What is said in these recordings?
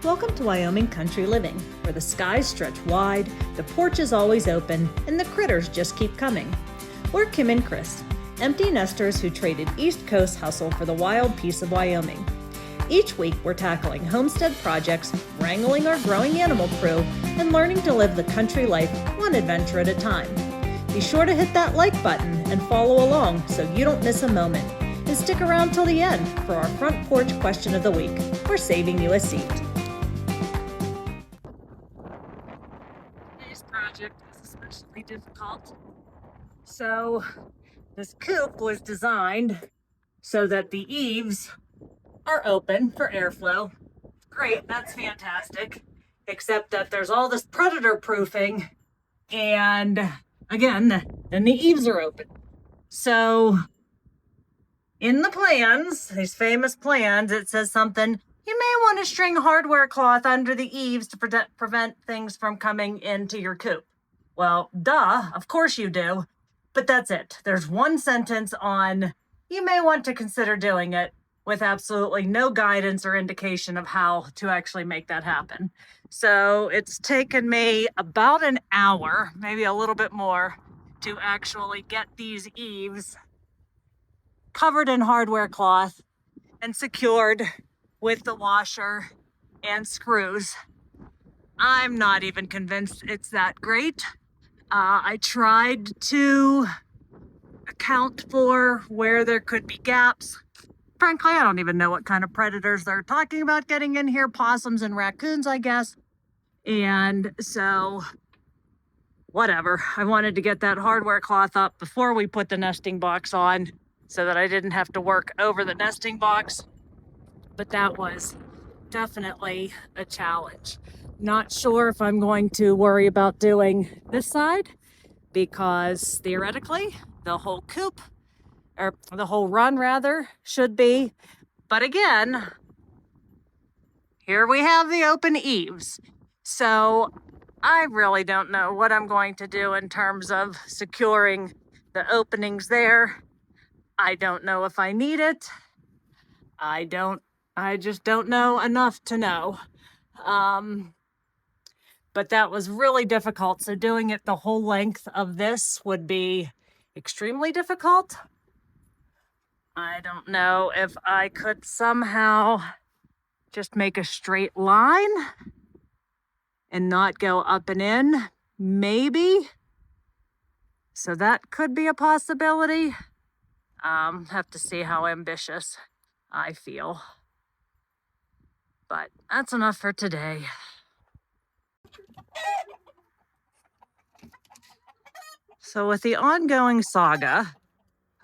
Welcome to Wyoming country living, where the skies stretch wide, the porch is always open, and the critters just keep coming. We're Kim and Chris, empty nesters who traded East Coast hustle for the wild peace of Wyoming. Each week, we're tackling homestead projects, wrangling our growing animal crew, and learning to live the country life one adventure at a time. Be sure to hit that like button and follow along so you don't miss a moment. And stick around till the end for our front porch question of the week. We're saving you a seat. Today's project is especially difficult. So, this coop was designed so that the eaves are open for airflow. Great, that's fantastic. Except that there's all this predator proofing, and again, then the eaves are open. So, in the plans, these famous plans, it says something, you may want to string hardware cloth under the eaves to prevent things from coming into your coop. Well, duh, of course you do. But that's it. There's one sentence on, you may want to consider doing it, with absolutely no guidance or indication of how to actually make that happen. So it's taken me about an hour, maybe a little bit more, to actually get these eaves covered in hardware cloth and secured with the washer and screws. I'm not even convinced it's that great. I tried to account for where there could be gaps. Frankly, I don't even know what kind of predators they're talking about getting in here. Possums and raccoons, I guess. And so, whatever. I wanted to get that hardware cloth up before we put the nesting box on so that I didn't have to work over the nesting box. But that was definitely a challenge. Not sure if I'm going to worry about doing this side because theoretically the whole coop, or the whole run rather, should be. But again, here we have the open eaves. So I really don't know what I'm going to do in terms of securing the openings there. I don't know if I need it. I just don't know enough to know. But that was really difficult. So doing it the whole length of this would be extremely difficult. I don't know if I could somehow just make a straight line and not go up and in, maybe. So that could be a possibility. Have to see how ambitious I feel. But that's enough for today. So with the ongoing saga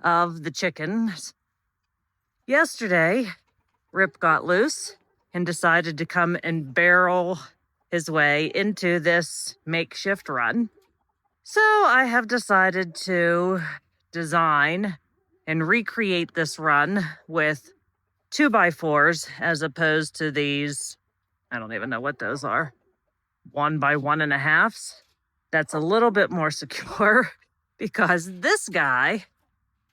of the chickens, yesterday, Rip got loose and decided to come and barrel his way into this makeshift run. So I have decided to design and recreate this run with 2x4s as opposed to these, I don't even know what those are, 1x1.5s. That's a little bit more secure because this guy,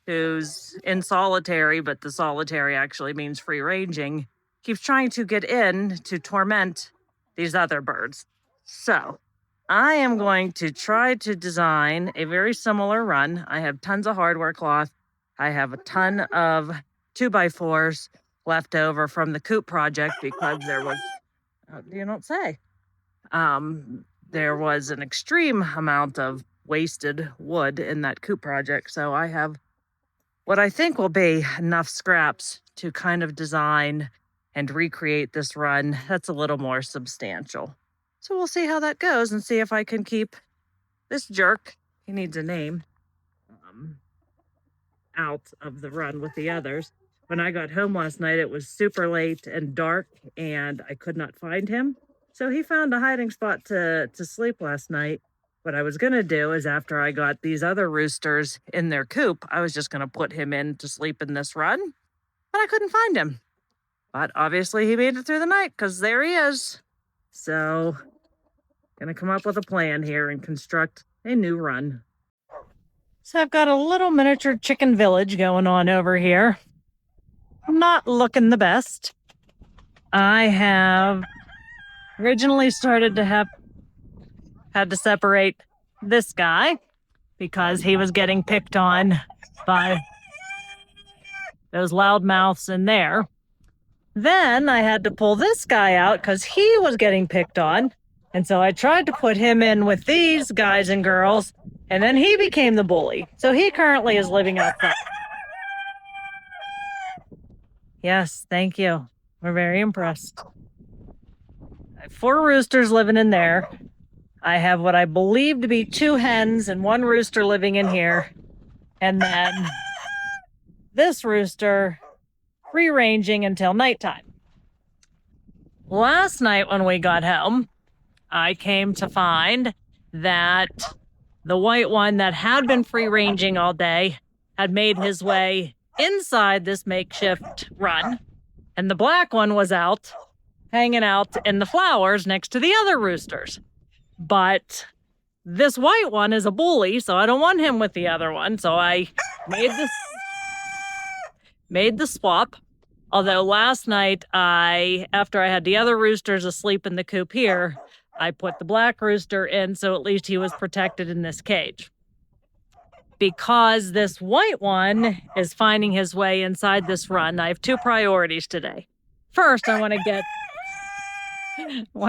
who's in solitary, but the solitary actually means free ranging, keeps trying to get in to torment these other birds. So I am going to try to design a very similar run. I have tons of hardware cloth. I have a ton of 2x4s left over from the coop project because there was, you don't say, there was an extreme amount of wasted wood in that coop project. So I have what I think will be enough scraps to kind of design and recreate this run that's a little more substantial. So we'll see how that goes and see if I can keep this jerk, he needs a name, out of the run with the others. When I got home last night, it was super late and dark and I could not find him. So he found a hiding spot to sleep last night. What I was going to do is after I got these other roosters in their coop, I was just going to put him in to sleep in this run, but I couldn't find him. But obviously he made it through the night because there he is. So going to come up with a plan here and construct a new run. So I've got a little miniature chicken village going on over here. Not looking the best. I have Originally started to had to separate this guy because he was getting picked on by those loudmouths in there. Then I had to pull this guy out because he was getting picked on. And so I tried to put him in with these guys and girls, and then he became the bully. So he currently is living outside. Yes, thank you. We're very impressed. I have 4 roosters living in there. I have what I believe to be 2 hens and 1 rooster living in here. And then this rooster free ranging until nighttime. Last night when we got home, I came to find that the white one that had been free ranging all day had made his way inside this makeshift run, and the black one was out, hanging out in the flowers next to the other roosters. But this white one is a bully, so I don't want him with the other one, so I made the swap. Although last night, after I had the other roosters asleep in the coop here, I put the black rooster in so at least he was protected in this cage. Because this white one is finding his way inside this run, I have 2 priorities today. First, I want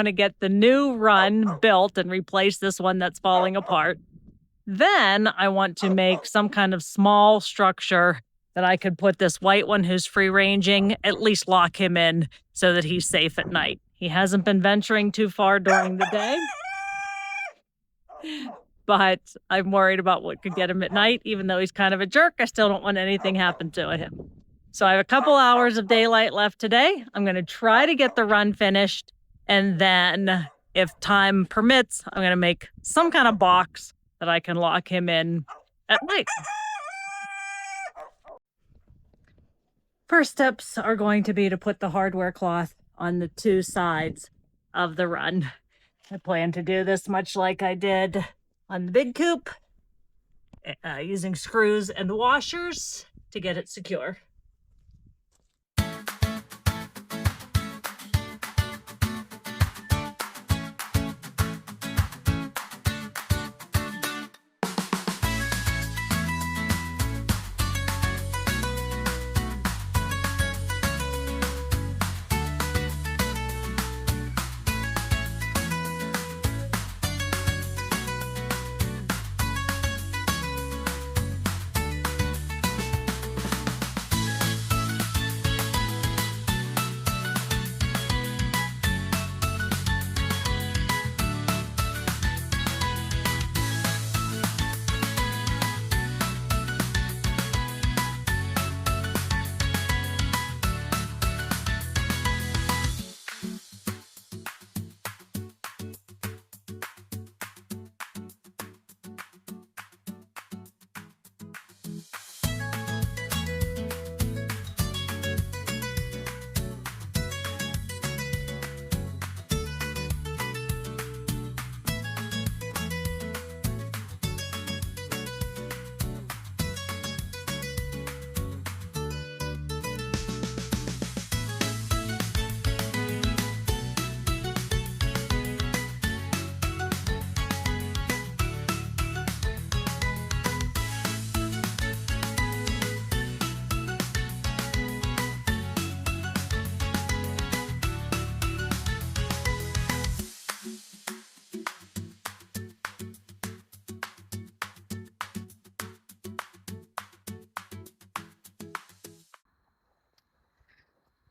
to get the new run built and replace this one that's falling apart. Then I want to make some kind of small structure that I could put this white one who's free ranging, at least lock him in so that he's safe at night. He hasn't been venturing too far during the day, but I'm worried about what could get him at night. Even though he's kind of a jerk, I still don't want anything happen to him. So I have a couple hours of daylight left today. I'm going to try to get the run finished. And then if time permits, I'm going to make some kind of box that I can lock him in at night. First steps are going to be to put the hardware cloth on the 2 sides of the run. I plan to do this much like I did on the big coop, using screws and washers to get it secure.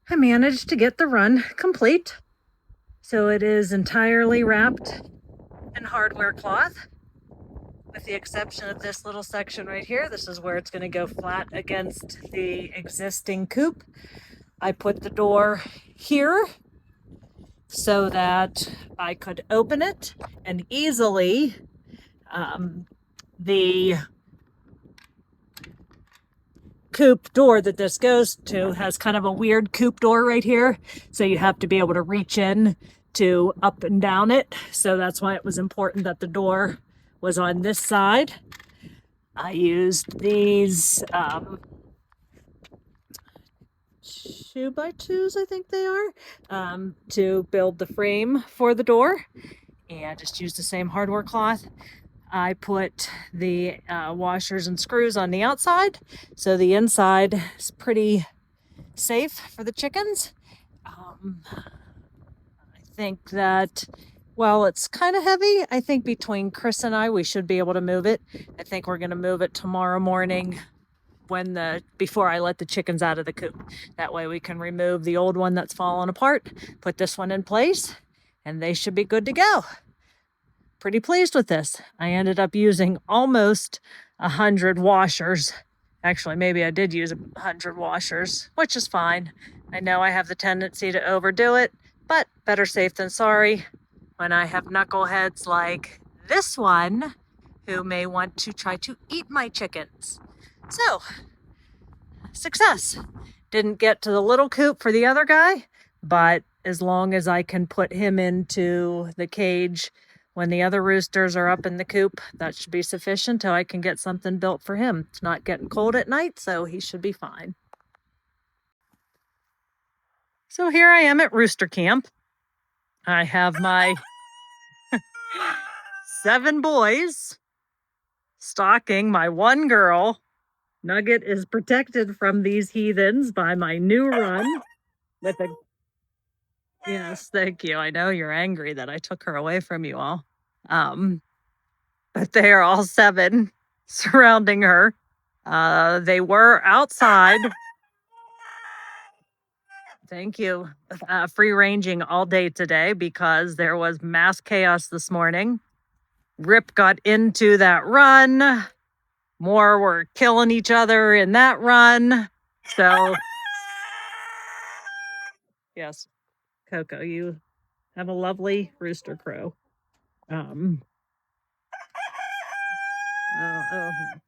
I managed to get the run complete. So it is entirely wrapped in hardware cloth, with the exception of this little section right here. This is where it's going to go flat against the existing coop. I put the door here so that I could open it and easily. The coop door that this goes to has kind of a weird coop door right here, so you have to be able to reach in to up and down it. So that's why it was important that the door was on this side. I used these 2x2s, I think they are, to build the frame for the door, and just use the same hardware cloth. I put the washers and screws on the outside, so the inside is pretty safe for the chickens. I think that, well, it's kind of heavy. I think between Chris and I, we should be able to move it. I think we're going to move it tomorrow morning before I let the chickens out of the coop. That way we can remove the old one that's fallen apart, put this one in place, and they should be good to go. Pretty pleased with this. I ended up using almost 100 washers. Actually, maybe I did use 100 washers, which is fine. I know I have the tendency to overdo it, but better safe than sorry when I have knuckleheads like this one who may want to try to eat my chickens. So, success. Didn't get to the little coop for the other guy, but as long as I can put him into the cage when the other roosters are up in the coop, that should be sufficient till I can get something built for him. It's not getting cold at night, so he should be fine. So here I am at rooster camp. I have my 7 boys stalking my 1 girl. Nugget is protected from these heathens by my new run with a... Yes, thank you. I know you're angry that I took her away from you all. But they are all 7 surrounding her. They were outside. Thank you. Free ranging all day today because there was mass chaos this morning. Rip got into that run. More were killing each other in that run. So, yes, Coco, you have a lovely rooster crow.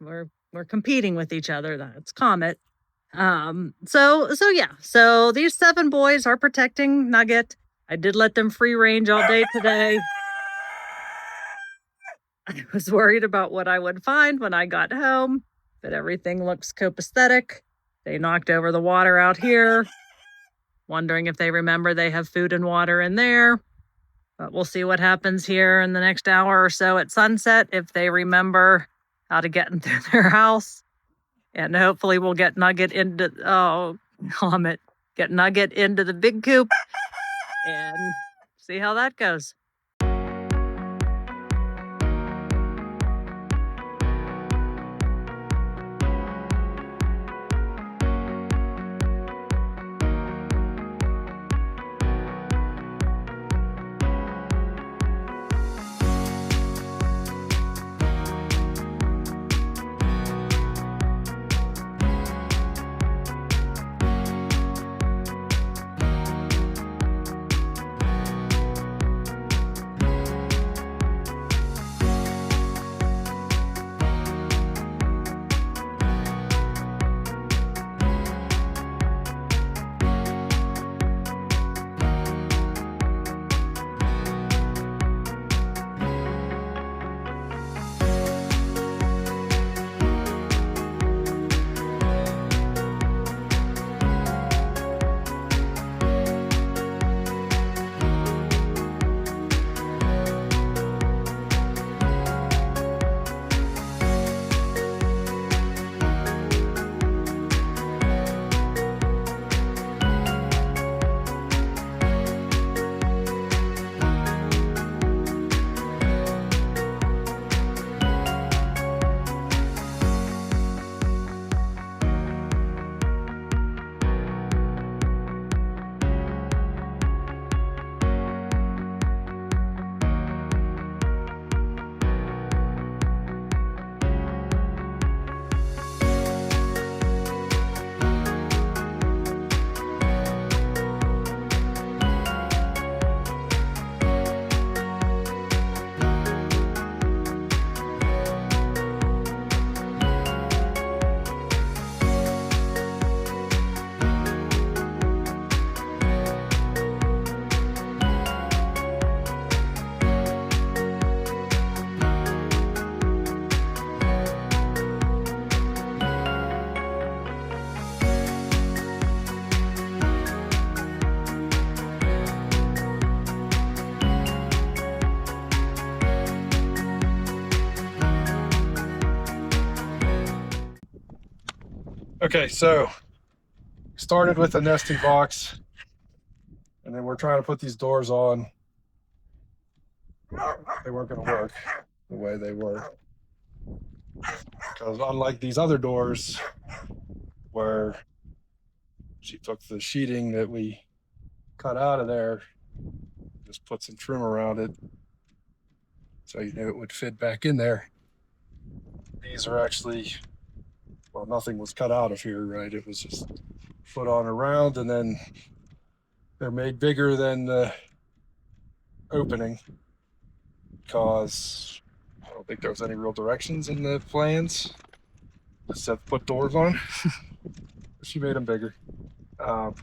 We're competing with each other. That's Comet. So these 7 boys are protecting Nugget. I did let them free range all day today. I was worried about what I would find when I got home, but everything looks copacetic. They knocked over the water out here, wondering if they remember they have food and water in there. But we'll see what happens here in the next hour or so at sunset, if they remember how to get into their house. And hopefully we'll get Nugget into, get Nugget into the big coop and see how that goes. Okay, so started with a nesting box, and then we're trying to put these doors on. They weren't going to work the way they were, because unlike these other doors where she took the sheeting that we cut out of there, just put some trim around it so you knew it would fit back in there. These are actually, well, nothing was cut out of here, right? It was just put on around, and then they're made bigger than the opening because I don't think there was any real directions in the plans. Just had to put doors on. She made them bigger. But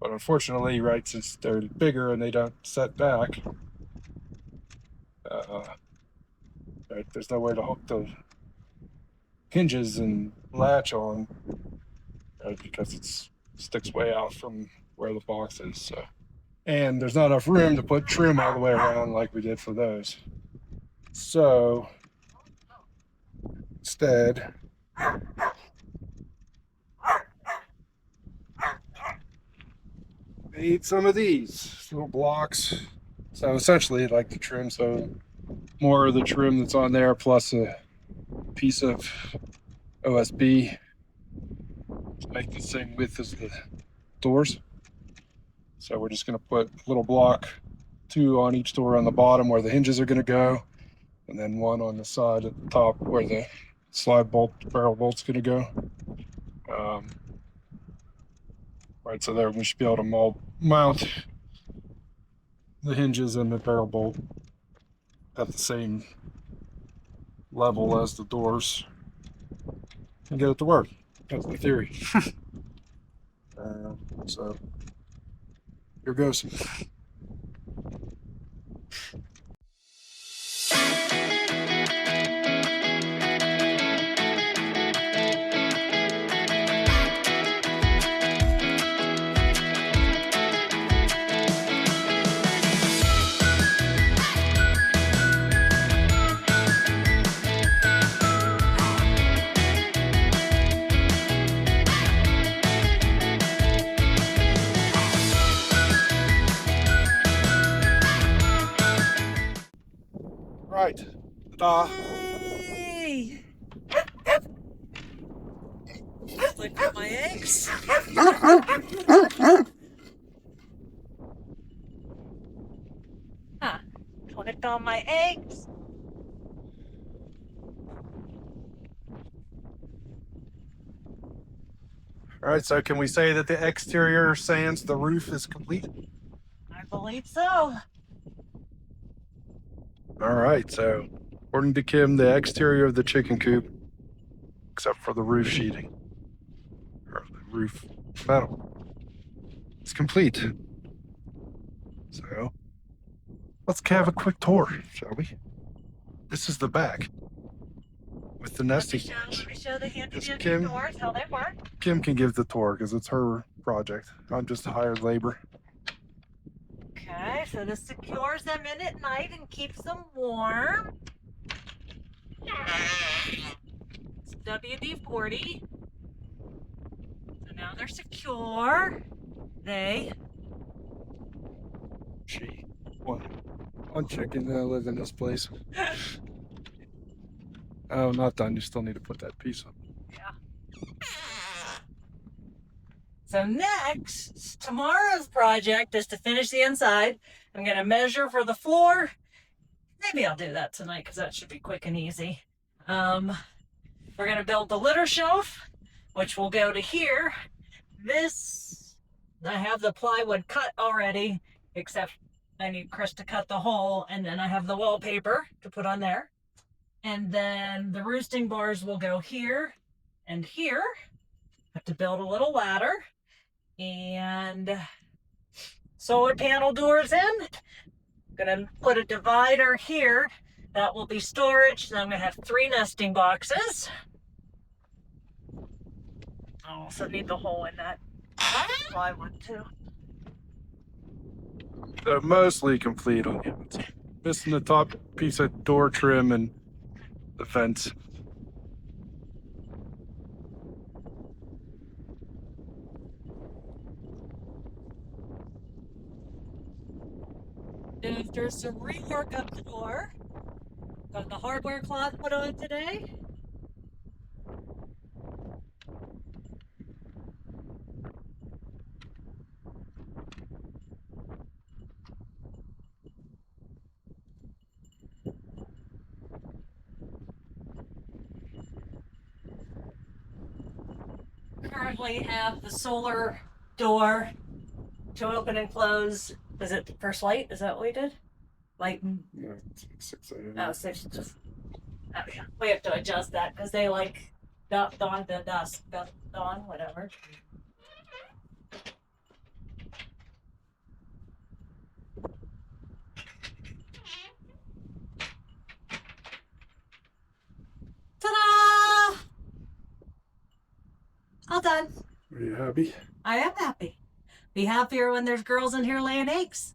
unfortunately, right, since they're bigger and they don't set back, right, there's no way to hook the hinges and latch on, right, because it sticks way out from where the box is. So, and there's not enough room to put trim all the way around like we did for those. So instead, made some of these little blocks. So essentially like the trim, so more of the trim that's on there plus a piece of OSB to make the same width as the doors. So we're just going to put a little block, 2 on each door on the bottom where the hinges are going to go, and then 1 on the side at the top where the slide bolt, barrel bolt's going to go. Right, so there we should be able to mount the hinges and the barrel bolt at the same level as the doors and get it to work. That's the theory. So here goes. Right. Ta-da. Yay! Look at my eggs. Huh. Clicked on my eggs. All right, so can we say that the exterior sans the roof is complete? I believe so. All right, so according to Kim, the exterior of the chicken coop, except for the roof sheeting, or the roof metal, is complete. So let's have a quick tour, shall we? This is the back with the nesting. Let me show the handy dandy Kim, doors, how they work. Kim can give the tour because it's her project. I'm just hired labor. Okay, so this secures them in at night and keeps them warm. It's WD-40. So now they're secure. One chicken that live in this place. Oh, not done. You still need to put that piece up. Yeah. So next, tomorrow's project is to finish the inside. I'm going to measure for the floor. Maybe I'll do that tonight because that should be quick and easy. We're going to build the litter shelf, which will go to here. This, I have the plywood cut already, except I need Chris to cut the hole, and then I have the wallpaper to put on there. And then the roosting bars will go here and here. Have to build a little ladder. And solar panel doors in. I'm gonna put a divider here. That will be storage. Then I'm gonna have 3 nesting boxes. I'll also need the hole in that plywood too. So mostly complete on the outside. Missing the top piece of door trim and the fence. After some rework up the door, got the hardware cloth put on today. Currently have the solar door to open and close. Is it first light? Is that what we did? Light. No, it's like 6 a.m. Oh, six. Just, oh yeah. We have to adjust that because they like dawn to dusk, dawn, whatever. Ta-da! All done. Are you happy? I am happy. Be happier when there's girls in here laying eggs.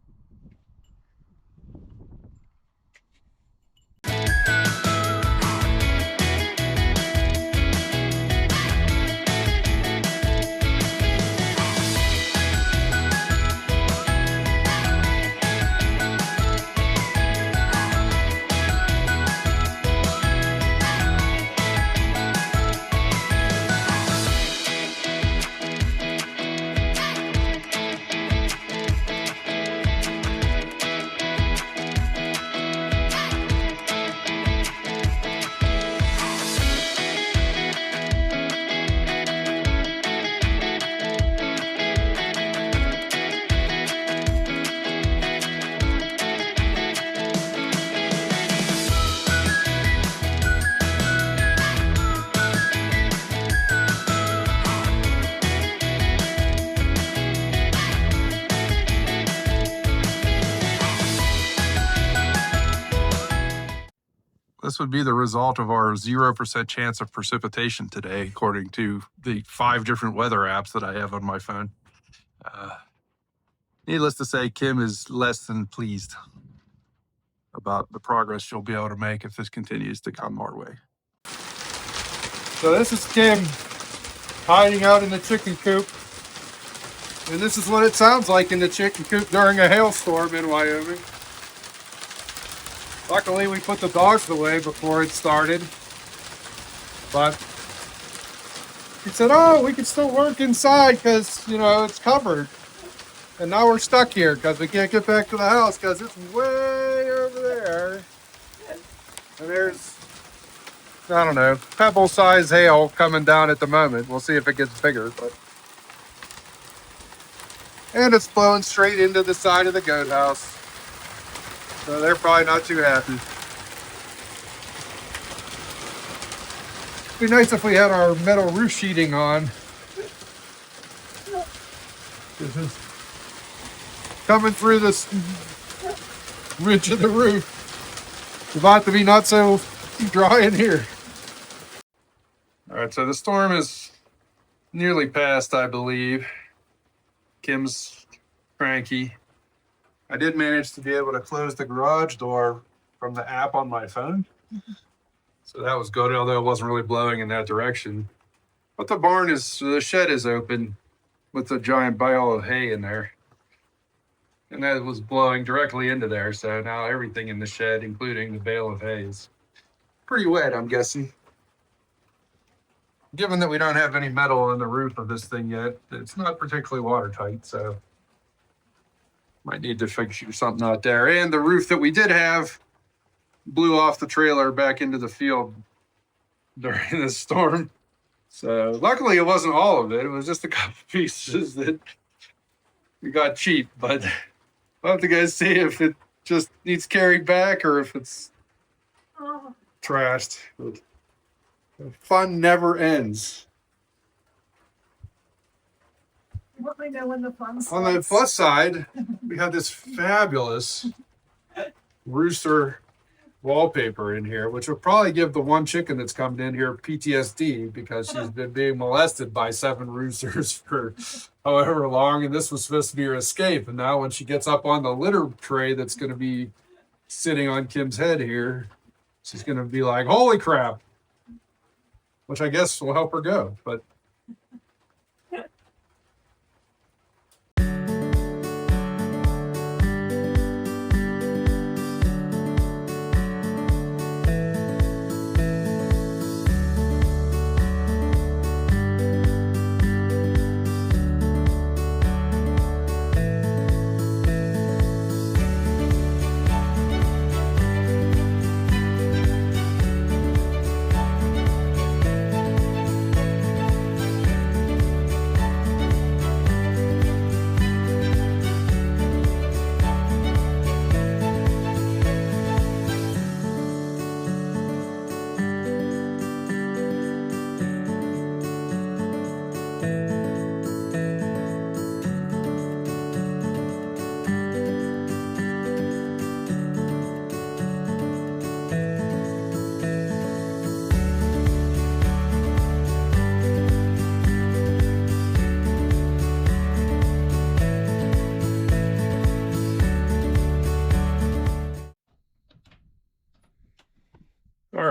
This would be the result of our 0% chance of precipitation today, according to the 5 different weather apps that I have on my phone. Needless to say, Kim is less than pleased about the progress she'll be able to make if this continues to come our way. So this is Kim hiding out in the chicken coop. And this is what it sounds like in the chicken coop during a hailstorm in Wyoming. Luckily, we put the dogs away before it started. But he said, oh, we can still work inside because, you know, it's covered. And now we're stuck here because we can't get back to the house because it's way over there. And there's, I don't know, pebble-sized hail coming down at the moment. We'll see if it gets bigger. But and it's blowing straight into the side of the goat house. So they're probably not too happy. It'd be nice if we had our metal roof sheeting on. This is coming through this ridge of the roof. It's about to be not so dry in here. All right, so the storm is nearly past, I believe. Kim's cranky. I did manage to be able to close the garage door from the app on my phone. So that was good, although it wasn't really blowing in that direction. But the shed is open with a giant bale of hay in there. And that was blowing directly into there. So now everything in the shed, including the bale of hay, is pretty wet, I'm guessing. Given that we don't have any metal on the roof of this thing yet, it's not particularly watertight, so might need to figure something out there. And the roof that we did have blew off the trailer back into the field during the storm. So luckily it wasn't all of it. It was just a couple pieces that we got cheap. But I'll have to guys see if it just needs carried back or if it's trashed. But the fun never ends. Let me know when the fun starts. On the plus side, we have this fabulous Rooster wallpaper in here, which will probably give the one chicken that's coming in here PTSD because she's been being molested by 7 roosters for however long, and this was supposed to be her escape. And now when she gets up on the litter tray that's going to be sitting on Kim's head here, she's going to be like, holy crap, which I guess will help her go. But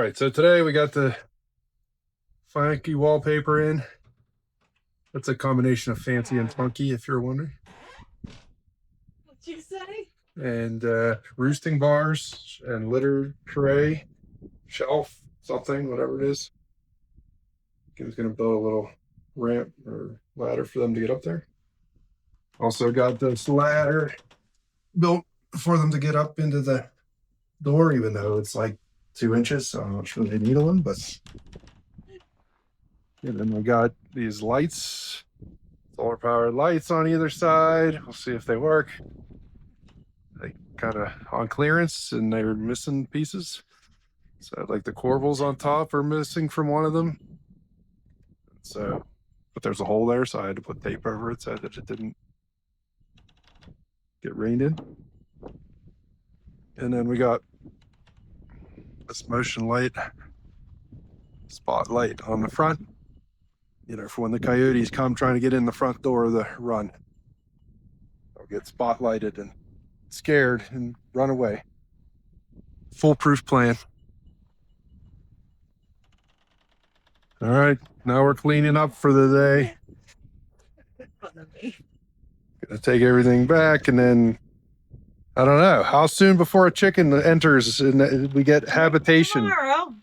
right, so today we got the funky wallpaper in. That's a combination of fancy and funky, if you're wondering. What'd you say? And roosting bars and litter tray, shelf, something, whatever it is. Kim's gonna build a little ramp or ladder for them to get up there. Also got this ladder built for them to get up into the door, even though it's like 2 inches, so I'm not sure they need one, but. And then we got these lights, solar powered lights on either side. We'll see if they work. They kind of on clearance and they're missing pieces. So like the corbels on top are missing from one of them. So, but there's a hole there, so I had to put tape over it so that it didn't get rained in. And then we got this motion light spotlight on the front. You know, for when the coyotes come trying to get in the front door of the run. They'll get spotlighted and scared and run away. Foolproof plan. All right, now we're cleaning up for the day. Gonna take everything back and then, I don't know, how soon before a chicken enters and we get habitation? Tomorrow.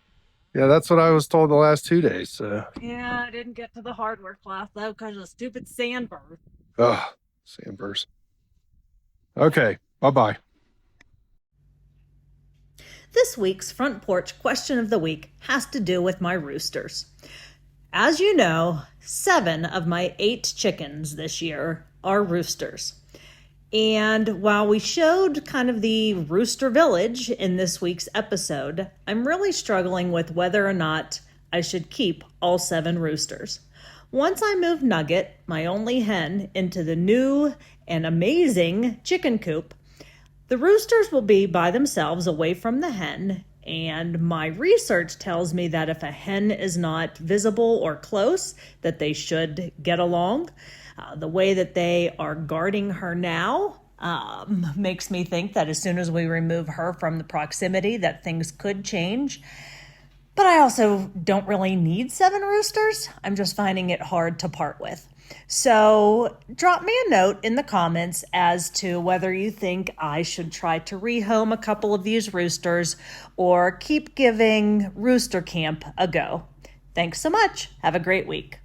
Yeah, that's what I was told the last 2 days. So. Yeah, I didn't get to the hardware class though because of the stupid sandbird. Ugh, sandburst. Okay, bye-bye. This week's Front Porch Question of the Week has to do with my roosters. As you know, 7 of my 8 chickens this year are roosters. And while we showed kind of the rooster village in this week's episode, I'm really struggling with whether or not I should keep all 7 roosters. Once I move Nugget, my only hen, into the new and amazing chicken coop, the roosters will be by themselves away from the hen, and my research tells me that if a hen is not visible or close, that they should get along. The way that they are guarding her now makes me think that as soon as we remove her from the proximity, that things could change. But I also don't really need 7 roosters. I'm just finding it hard to part with. So drop me a note in the comments as to whether you think I should try to rehome a couple of these roosters or keep giving Rooster Camp a go. Thanks so much. Have a great week.